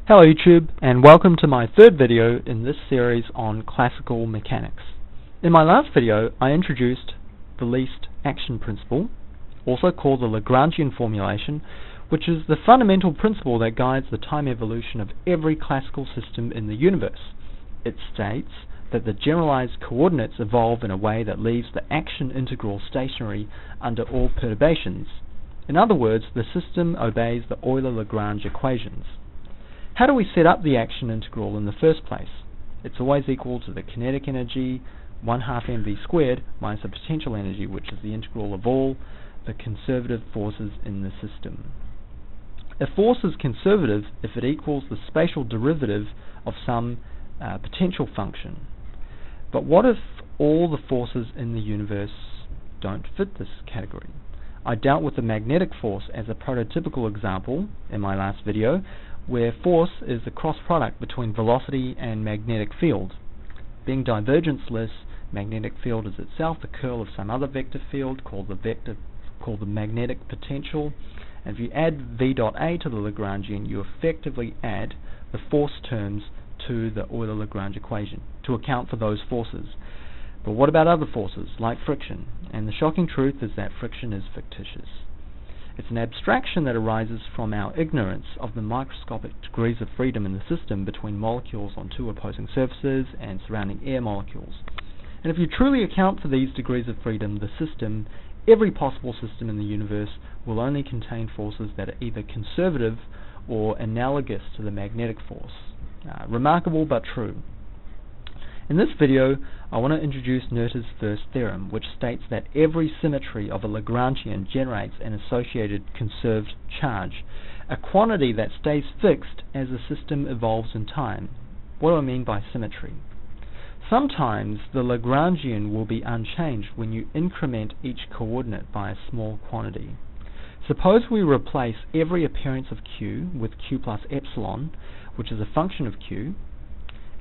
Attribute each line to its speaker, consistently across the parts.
Speaker 1: Hello YouTube, and welcome to my third video in this series on classical mechanics. In my last video, I introduced the least action principle, also called the Lagrangian formulation, which is the fundamental principle that guides the time evolution of every classical system in the universe. It states that the generalized coordinates evolve in a way that leaves the action integral stationary under all perturbations. In other words, the system obeys the Euler-Lagrange equations. How do we set up the action integral in the first place? It's always equal to the kinetic energy 1/2 mv squared minus the potential energy, which is the integral of all the conservative forces in the system. A force is conservative if it equals the spatial derivative of some potential function. But what if all the forces in the universe don't fit this category? I dealt with the magnetic force as a prototypical example in my last video, where force is the cross product between velocity and magnetic field. Being divergenceless, magnetic field is itself the curl of some other vector field called the magnetic potential, and if you add V dot A to the Lagrangian, you effectively add the force terms to the Euler-Lagrange equation to account for those forces. But what about other forces, like friction? And the shocking truth is that friction is fictitious. It's an abstraction that arises from our ignorance of the microscopic degrees of freedom in the system between molecules on two opposing surfaces and surrounding air molecules. And if you truly account for these degrees of freedom, the system, every possible system in the universe, will only contain forces that are either conservative or analogous to the magnetic force. Remarkable but true. In this video, I want to introduce Noether's first theorem, which states that every symmetry of a Lagrangian generates an associated conserved charge, a quantity that stays fixed as the system evolves in time. What do I mean by symmetry? Sometimes the Lagrangian will be unchanged when you increment each coordinate by a small quantity. Suppose we replace every appearance of Q with Q plus epsilon, which is a function of Q,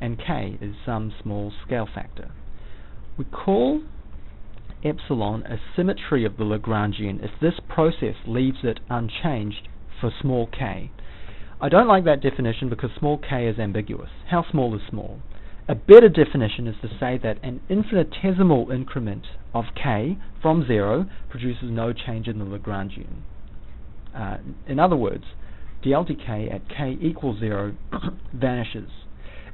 Speaker 1: and K is some small scale factor. We call epsilon a symmetry of the Lagrangian if this process leaves it unchanged for small k. I don't like that definition because small k is ambiguous. How small is small? A better definition is to say that an infinitesimal increment of k from 0 produces no change in the Lagrangian. In other words, dl dk at k equals 0 vanishes.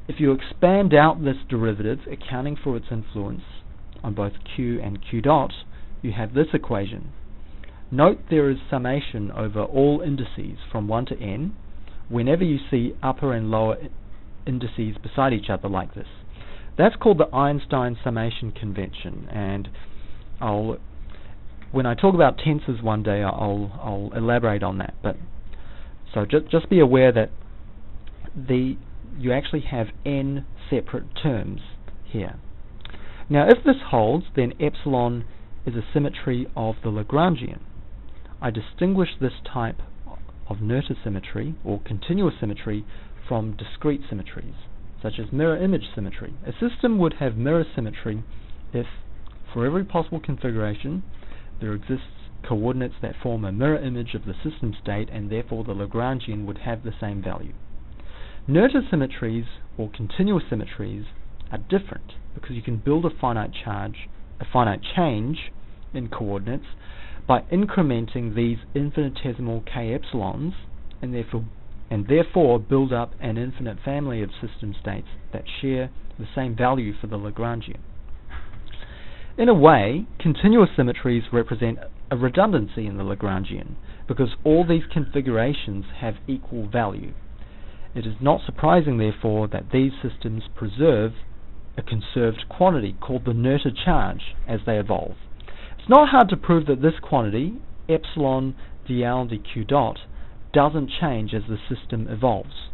Speaker 1: If you expand out this derivative, accounting for its influence on both q and q dot, you have this equation. Note there is summation over all indices from 1 to n whenever you see upper and lower indices beside each other like this. That's called the Einstein summation convention, and when I talk about tensors one day, I'll elaborate on that. But so just be aware that you actually have n separate terms here. Now if this holds, then epsilon is a symmetry of the Lagrangian. I distinguish this type of Noether symmetry, or continuous symmetry, from discrete symmetries, such as mirror image symmetry. A system would have mirror symmetry if, for every possible configuration, there exists coordinates that form a mirror image of the system state, and therefore the Lagrangian would have the same value. Noether symmetries, or continuous symmetries, are different because you can build a finite change in coordinates by incrementing these infinitesimal k epsilons, and therefore build up an infinite family of system states that share the same value for the Lagrangian. In a way, continuous symmetries represent a redundancy in the Lagrangian because all these configurations have equal value. It is not surprising, therefore, that these systems preserve a conserved quantity called the Noether charge as they evolve. It's not hard to prove that this quantity, epsilon dl dq dot, doesn't change as the system evolves.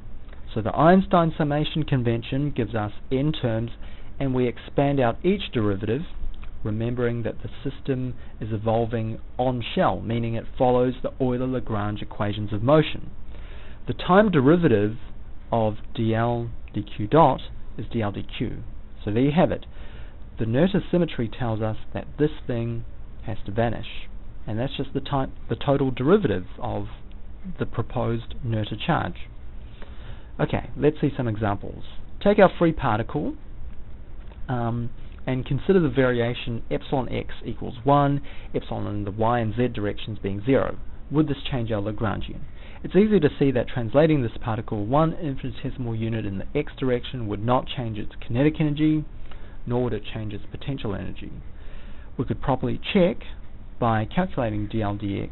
Speaker 1: So the Einstein summation convention gives us n terms, and we expand out each derivative, remembering that the system is evolving on shell, meaning it follows the Euler-Lagrange equations of motion. The time derivative of dl dq dot is dl dq. So there you have it. The Noether symmetry tells us that this thing has to vanish, and that's just the total derivative of the proposed Noether charge. Okay, let's see some examples. Take our free particle and consider the variation epsilon x equals 1, epsilon in the y and z directions being 0. Would this change our Lagrangian? It's easy to see that translating this particle one infinitesimal unit in the x direction would not change its kinetic energy, nor would it change its potential energy. We could properly check by calculating dl dx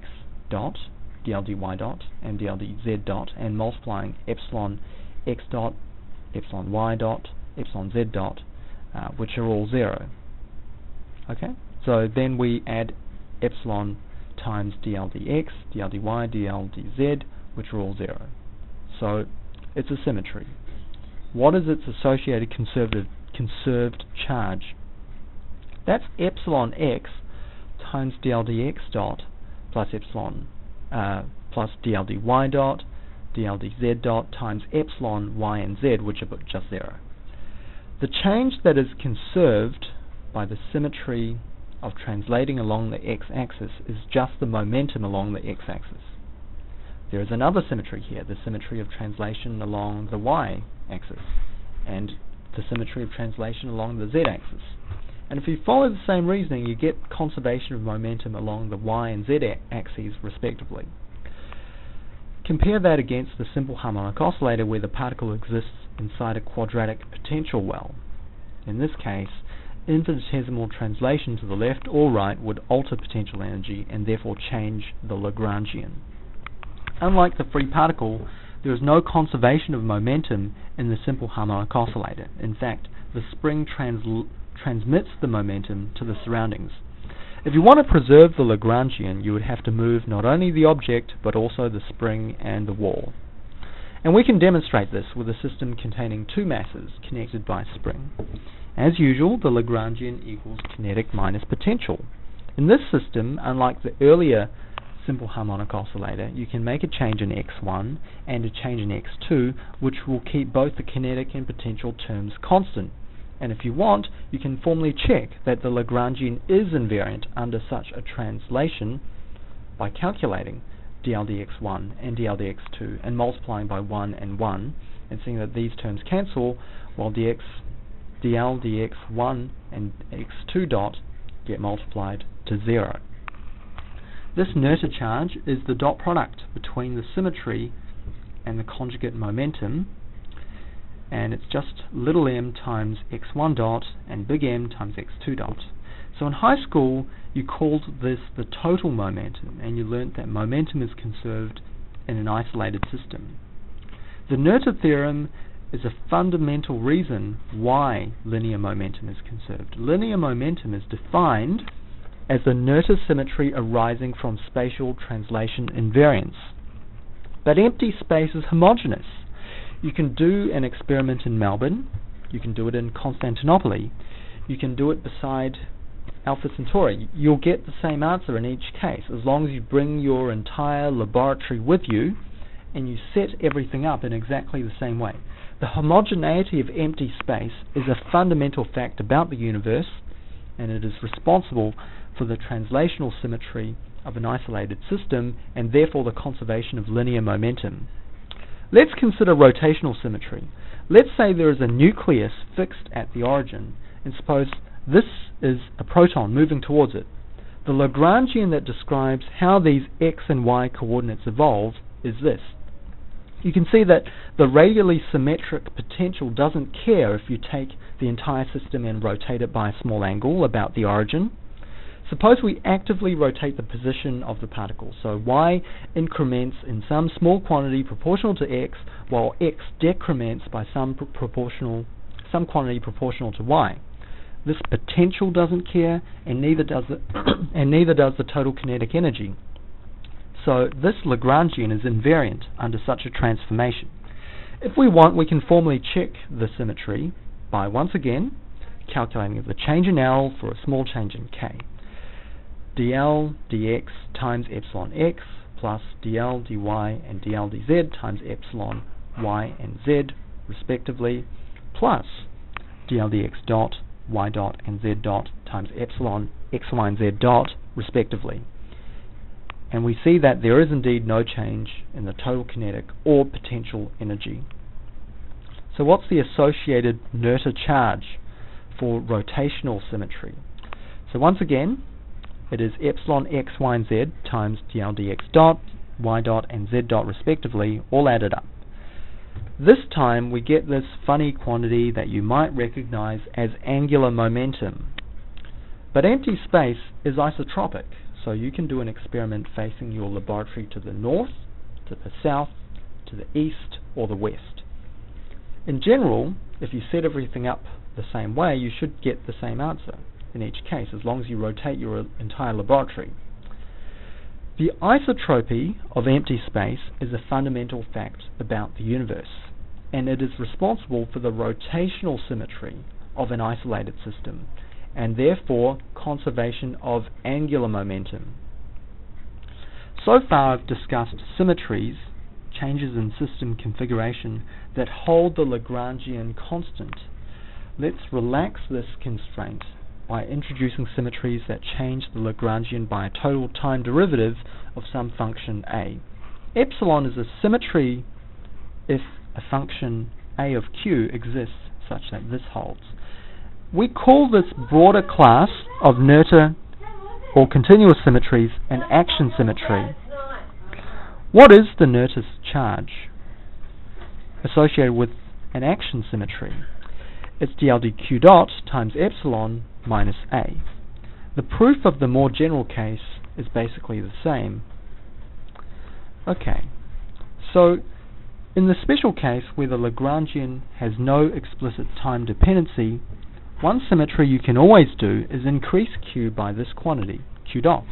Speaker 1: dot, dl dy dot, and dl dz dot, and multiplying epsilon x dot, epsilon y dot, epsilon z dot, which are all 0. Okay, so then we add epsilon times dl dx, dl dy, dl dz, which are all 0. So it's a symmetry. What is its associated conserved charge? That's epsilon x times dl dx dot plus epsilon plus dl dy dot, dl dz dot times epsilon y and z, which are just 0. The change that is conserved by the symmetry of translating along the x-axis is just the momentum along the x-axis. There is another symmetry here, the symmetry of translation along the y-axis, and the symmetry of translation along the z-axis. And if you follow the same reasoning, you get conservation of momentum along the y and z axes respectively. Compare that against the simple harmonic oscillator, where the particle exists inside a quadratic potential well. In this case, infinitesimal translation to the left or right would alter potential energy and therefore change the Lagrangian. Unlike the free particle, there is no conservation of momentum in the simple harmonic oscillator. In fact, the spring transmits the momentum to the surroundings. If you want to preserve the Lagrangian, you would have to move not only the object, but also the spring and the wall. And we can demonstrate this with a system containing two masses connected by a spring. As usual, the Lagrangian equals kinetic minus potential. In this system, unlike the earlier simple harmonic oscillator, you can make a change in x1 and a change in x2, which will keep both the kinetic and potential terms constant. And if you want, you can formally check that the Lagrangian is invariant under such a translation by calculating dl dx1 and dl dx2 and multiplying by 1 and 1, and seeing that these terms cancel, while dl dx1 and x2 dot get multiplied to 0. This Noether charge is the dot product between the symmetry and the conjugate momentum, and it's just little m times x1 dot and big M times x2 dot. So in high school you called this the total momentum, and you learnt that momentum is conserved in an isolated system. The Noether theorem is a fundamental reason why linear momentum is conserved. Linear momentum is defined as the Noether symmetry arising from spatial translation invariance. But empty space is homogeneous. You can do an experiment in Melbourne, you can do it in Constantinople, you can do it beside Alpha Centauri. You'll get the same answer in each case, as long as you bring your entire laboratory with you and you set everything up in exactly the same way. The homogeneity of empty space is a fundamental fact about the universe, and it is responsible for the translational symmetry of an isolated system, and therefore the conservation of linear momentum. Let's consider rotational symmetry. Let's say there is a nucleus fixed at the origin, and suppose this is a proton moving towards it. The Lagrangian that describes how these x and y coordinates evolve is this. You can see that the radially symmetric potential doesn't care if you take the entire system and rotate it by a small angle about the origin. Suppose we actively rotate the position of the particle, so y increments in some small quantity proportional to x, while x decrements by some quantity proportional to y. This potential doesn't care, and neither does the total kinetic energy. So this Lagrangian is invariant under such a transformation. If we want, we can formally check the symmetry by once again calculating the change in L for a small change in K. dl dx times epsilon x plus dl dy and dl dz times epsilon y and z respectively, plus dl dx dot, y dot and z dot times epsilon x, y and z dot respectively. And we see that there is indeed no change in the total kinetic or potential energy. So what's the associated Noether charge for rotational symmetry? So once again, it is epsilon x, y, and z times dl dx dot, y dot, and z dot respectively, all added up. This time we get this funny quantity that you might recognize as angular momentum. But empty space is isotropic, so you can do an experiment facing your laboratory to the north, to the south, to the east, or the west. In general, if you set everything up the same way, you should get the same answer in each case, as long as you rotate your entire laboratory. The isotropy of empty space is a fundamental fact about the universe, and it is responsible for the rotational symmetry of an isolated system, and therefore conservation of angular momentum. So far I've discussed symmetries, changes in system configuration, that hold the Lagrangian constant. Let's relax this constraint by introducing symmetries that change the Lagrangian by a total time derivative of some function a. Epsilon is a symmetry if a function a of q exists such that this holds. We call this broader class of Noether or continuous symmetries an action symmetry. What is the Noether's charge associated with an action symmetry? It's dl dq dot times epsilon minus a. The proof of the more general case is basically the same. Okay, so in the special case where the Lagrangian has no explicit time dependency, one symmetry you can always do is increase q by this quantity, q dot.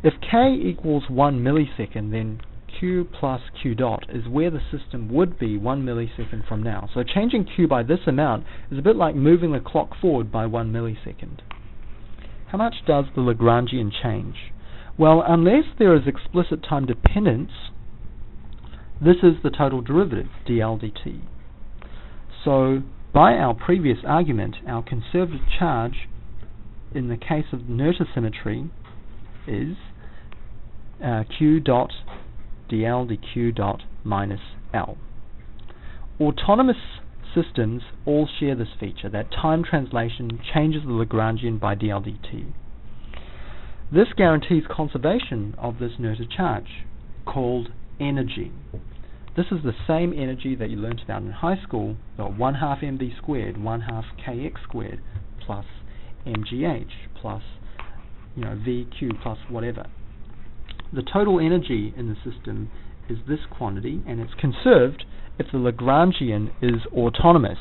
Speaker 1: If k equals 1 millisecond, then q plus q dot is where the system would be 1 millisecond from now. So changing q by this amount is a bit like moving the clock forward by 1 millisecond. How much does the Lagrangian change? Well, unless there is explicit time dependence, this is the total derivative, dl dt. So by our previous argument, our conservative charge in the case of Noether symmetry is q dot dl dq dot minus L. Autonomous systems all share this feature, that time translation changes the Lagrangian by dl dt. This guarantees conservation of this Noether charge, called energy. This is the same energy that you learnt about in high school, 1/2 mv squared, 1/2 kx squared, plus mgh, plus vq, plus whatever. The total energy in the system is this quantity, and it's conserved if the Lagrangian is autonomous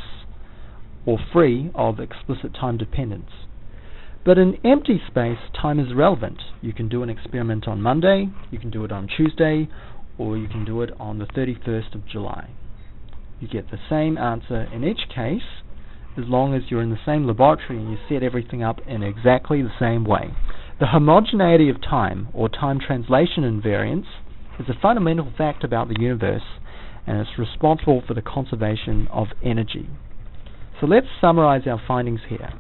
Speaker 1: or free of explicit time dependence. But in empty space, time is relevant. You can do an experiment on Monday, you can do it on Tuesday, or you can do it on the 31st of July. You get the same answer in each case, as long as you're in the same laboratory and you set everything up in exactly the same way. The homogeneity of time, or time translation invariance, is a fundamental fact about the universe, and it's responsible for the conservation of energy. So let's summarize our findings here.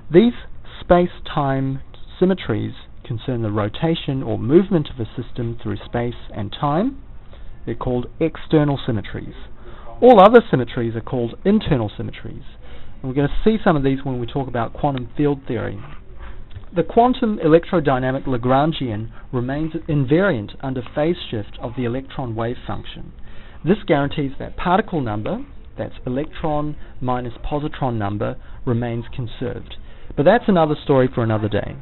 Speaker 1: These space-time symmetries concern the rotation or movement of a system through space and time. They're called external symmetries. All other symmetries are called internal symmetries. And we're going to see some of these when we talk about quantum field theory. The quantum electrodynamic Lagrangian remains invariant under phase shift of the electron wave function. This guarantees that particle number, that's electron minus positron number, remains conserved. But that's another story for another day.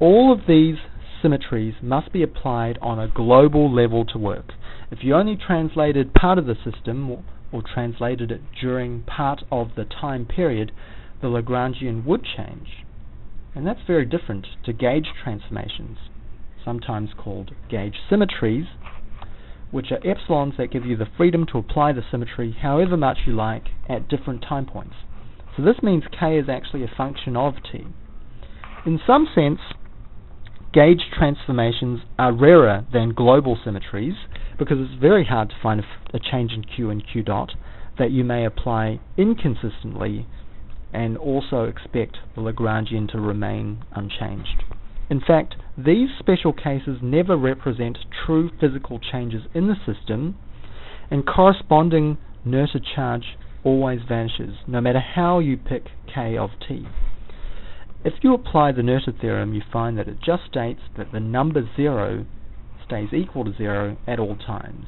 Speaker 1: All of these symmetries must be applied on a global level to work. If you only translated part of the system, or translated it during part of the time period, the Lagrangian would change. And that's very different to gauge transformations, sometimes called gauge symmetries, which are epsilons that give you the freedom to apply the symmetry however much you like at different time points. So this means k is actually a function of t. In some sense, gauge transformations are rarer than global symmetries because it's very hard to find a change in q and q dot that you may apply inconsistently and also expect the Lagrangian to remain unchanged. In fact, these special cases never represent true physical changes in the system, and corresponding Noether charge always vanishes, no matter how you pick k of t. If you apply the Noether theorem, you find that it just states that the number 0 stays equal to 0 at all times.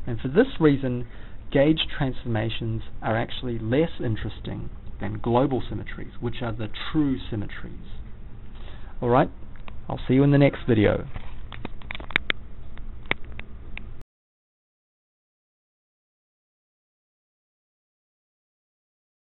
Speaker 1: And for this reason, gauge transformations are actually less interesting than global symmetries, which are the true symmetries. Alright, I'll see you in the next video.